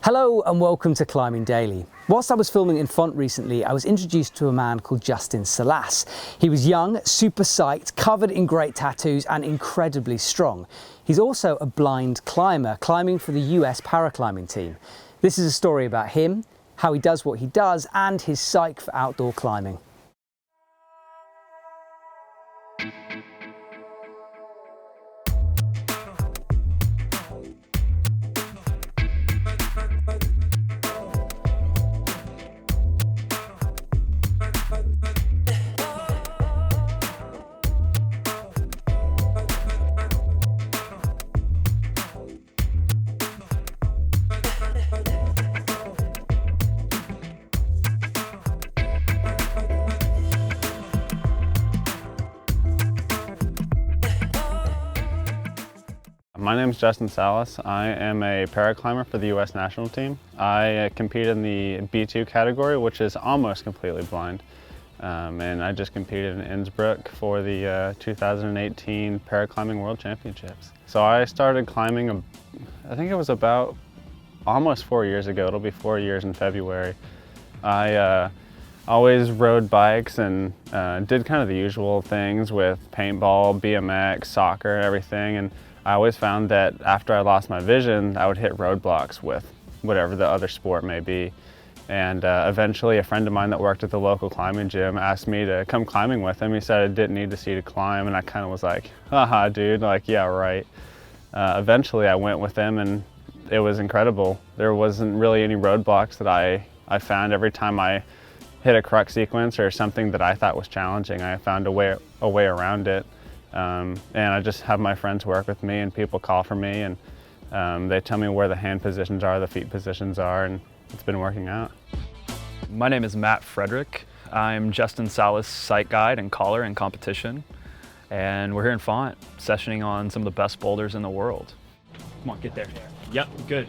Hello and welcome to Climbing Daily. Whilst I was filming in Font recently, I was introduced to a man called Justin Salas. He was young, super psyched, covered in great tattoos and incredibly strong. He's also a blind climber, climbing for the US Paraclimbing team. This is a story about him, how he does what he does, and his psyche for outdoor climbing. My name is Justin Salas. I am a paraclimber for the US national team. I compete in the B2 category, which is almost completely blind. And I just competed in Innsbruck for the 2018 Paraclimbing World Championships. So I started climbing, I think it was about almost 4 years ago. It'll be 4 years in February. I always rode bikes and did kind of the usual things with paintball, BMX, soccer, and everything. And I always found that after I lost my vision, I would hit roadblocks with whatever the other sport may be. And eventually a friend of mine that worked at the local climbing gym asked me to come climbing with him. He said I didn't need to see to climb, and I kind of was like, haha, dude, like, yeah, right. Eventually I went with him and it was incredible. There wasn't really any roadblocks that I found. Every time I hit a crux sequence or something that I thought was challenging, I found a way around it. And I just have my friends work with me, and people call for me, and they tell me where the hand positions are, the feet positions are, and it's been working out. My name is Matt Frederick. I'm Justin Salas' sight guide and caller in competition, and we're here in Font, sessioning on some of the best boulders in the world. Come on, get there. Yep, good.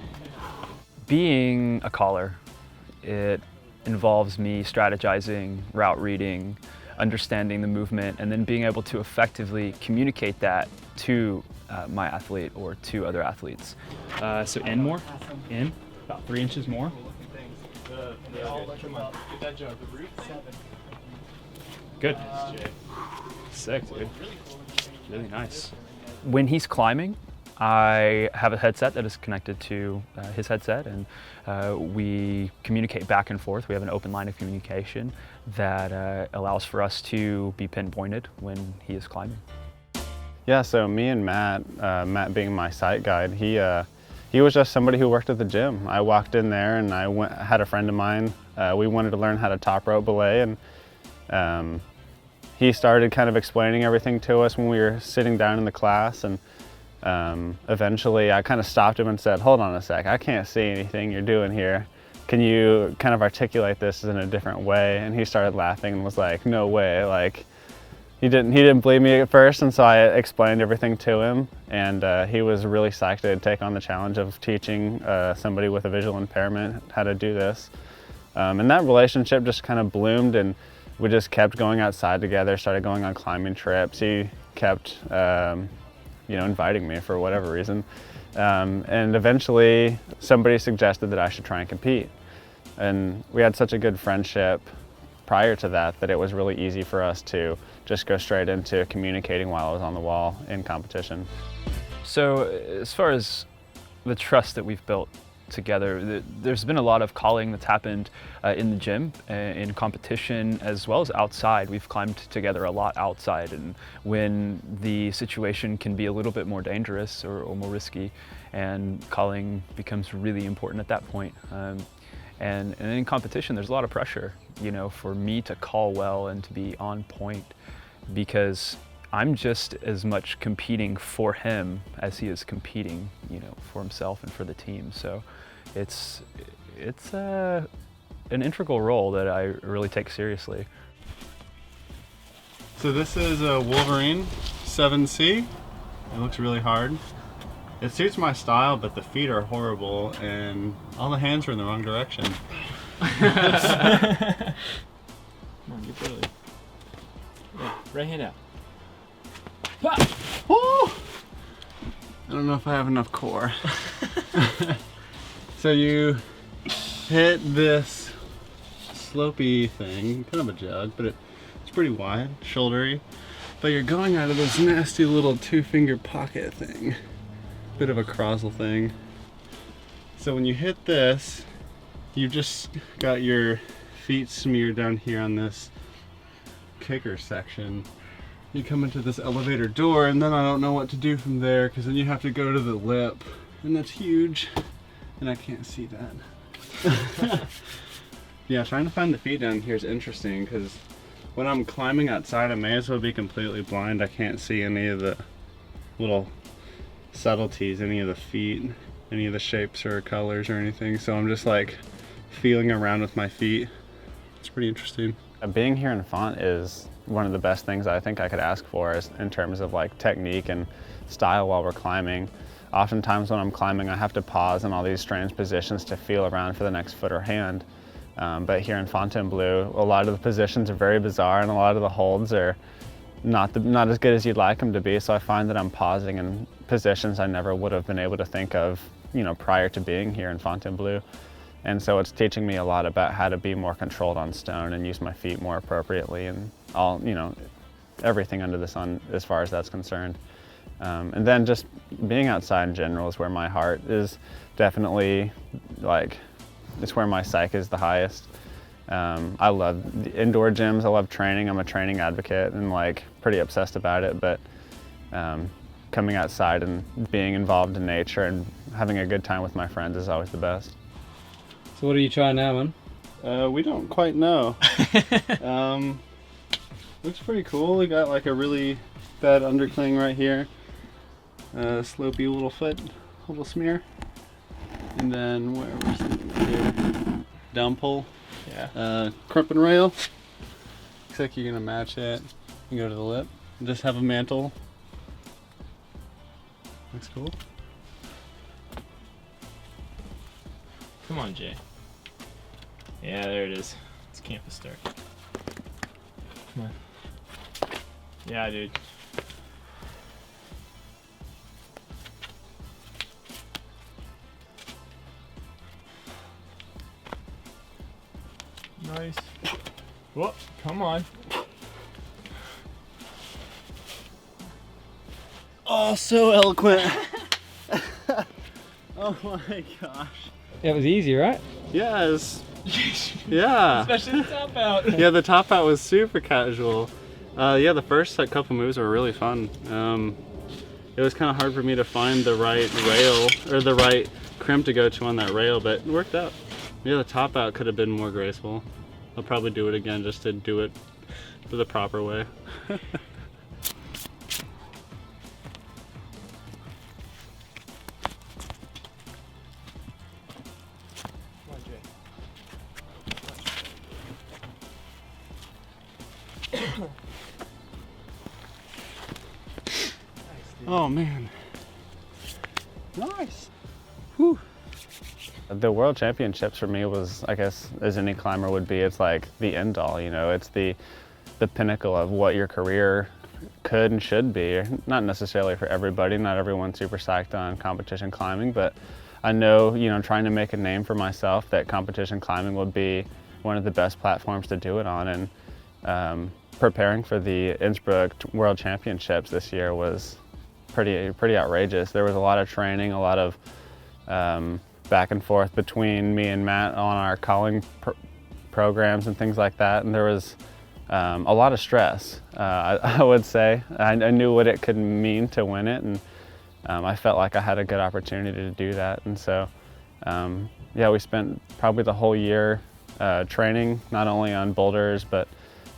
Being a caller, it involves me strategizing, route reading, understanding the movement, and then being able to effectively communicate that to my athlete or to other athletes. So in more, in, about 3 inches more. Good. Sick, dude. Really nice. When he's climbing, I have a headset that is connected to his headset, and we communicate back and forth. We have an open line of communication that allows for us to be pinpointed when he is climbing. Yeah, so me and Matt, Matt being my sight guide, he was just somebody who worked at the gym. I walked in there and had a friend of mine. We wanted to learn how to top rope belay, and he started kind of explaining everything to us when we were sitting down in the class. And eventually I kind of stopped him and said, hold on a sec, I can't see anything you're doing here. Can you kind of articulate this in a different way? And he started laughing and was like, no way. Like, he didn't believe me at first, and so I explained everything to him, and he was really psyched to take on the challenge of teaching somebody with a visual impairment how to do this. And that relationship just kind of bloomed, and we just kept going outside together, started going on climbing trips. He kept inviting me for whatever reason. And eventually somebody suggested that I should try and compete. And we had such a good friendship prior to that it was really easy for us to just go straight into communicating while I was on the wall in competition. So as far as the trust that we've built together, there's been a lot of calling that's happened in the gym, in competition, as well as outside. We've climbed together a lot outside, and when the situation can be a little bit more dangerous or more risky, and calling becomes really important at that point. And in competition, there's a lot of pressure, for me to call well and to be on point, because I'm just as much competing for him as he is competing, for himself and for the team. So it's an integral role that I really take seriously. So this is a Wolverine 7C. It looks really hard. It suits my style, but the feet are horrible and all the hands are in the wrong direction. Come on, get Billy. Yeah, right hand out. I don't know if I have enough core. So you hit this slopey thing, kind of a jug, but it's pretty wide, shouldery. But you're going out of this nasty little 2-finger pocket thing. Bit of a crossel thing. So when you hit this, you've just got your feet smeared down here on this kicker section. You come into this elevator door, and then I don't know what to do from there, because then you have to go to the lip, and that's huge, and I can't see that. Yeah, trying to find the feet down here is interesting, because when I'm climbing outside, I may as well be completely blind. I can't see any of the little subtleties, any of the feet, any of the shapes or colors or anything. So I'm just like feeling around with my feet. It's pretty interesting. Being here in Font is one of the best things I think I could ask for is in terms of like technique and style while we're climbing. Oftentimes when I'm climbing, I have to pause in all these strange positions to feel around for the next foot or hand. But here in Fontainebleau, a lot of the positions are very bizarre and a lot of the holds are not as good as you'd like them to be. So I find that I'm pausing in positions I never would have been able to think of, you know, prior to being here in Fontainebleau. And so it's teaching me a lot about how to be more controlled on stone and use my feet more appropriately and all, you know, everything under the sun as far as that's concerned. And then just being outside in general is where my heart is definitely like, it's where my psyche is the highest. I love the indoor gyms, I love training, I'm a training advocate and like pretty obsessed about it, but coming outside and being involved in nature and having a good time with my friends is always the best. So what are you trying now, man? We don't quite know. Looks pretty cool. We got like a really bad undercling right here. Slopey little foot, little smear. And then where we're sitting here, down pull. Yeah. Crump and rail. Looks like you're gonna match it. You go to the lip. Just have a mantle. Looks cool. Come on, Jay. Yeah, there it is. It's campus start. Come on. Yeah, dude. Nice. Whoop, come on. Oh, so eloquent. Oh my gosh. It was easy, right? Yes. Yeah. Especially the top out. Yeah, the top out was super casual. Yeah, the first couple moves were really fun. It was kind of hard for me to find the right rail or the right crimp to go to on that rail, but it worked out. Yeah, the top out could have been more graceful. I'll probably do it again just to do it the proper way. Oh man. Nice. Whew. The World Championships for me was, I guess, as any climber would be, it's like the end all, you know, it's the pinnacle of what your career could and should be. Not necessarily for everybody, not everyone's super psyched on competition climbing, but I know, you know, trying to make a name for myself that competition climbing would be one of the best platforms to do it on. And preparing for the Innsbruck World Championships this year was pretty outrageous. There was a lot of training, a lot of back and forth between me and Matt on our calling programs and things like that, and there was a lot of stress, I would say. I knew what it could mean to win it, and I felt like I had a good opportunity to do that. And so yeah, we spent probably the whole year training, not only on boulders but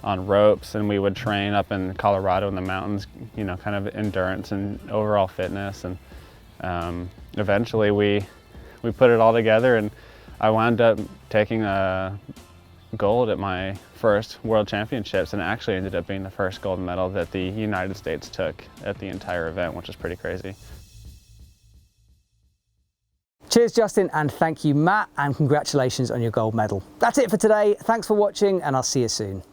on ropes, and we would train up in Colorado in the mountains, you know, kind of endurance and overall fitness. And eventually we put it all together, and I wound up taking gold at my first World Championships, and it actually ended up being the first gold medal that the United States took at the entire event, which is pretty crazy. Cheers, Justin, and thank you, Matt, and congratulations on your gold medal. That's it for today. Thanks for watching, and I'll see you soon.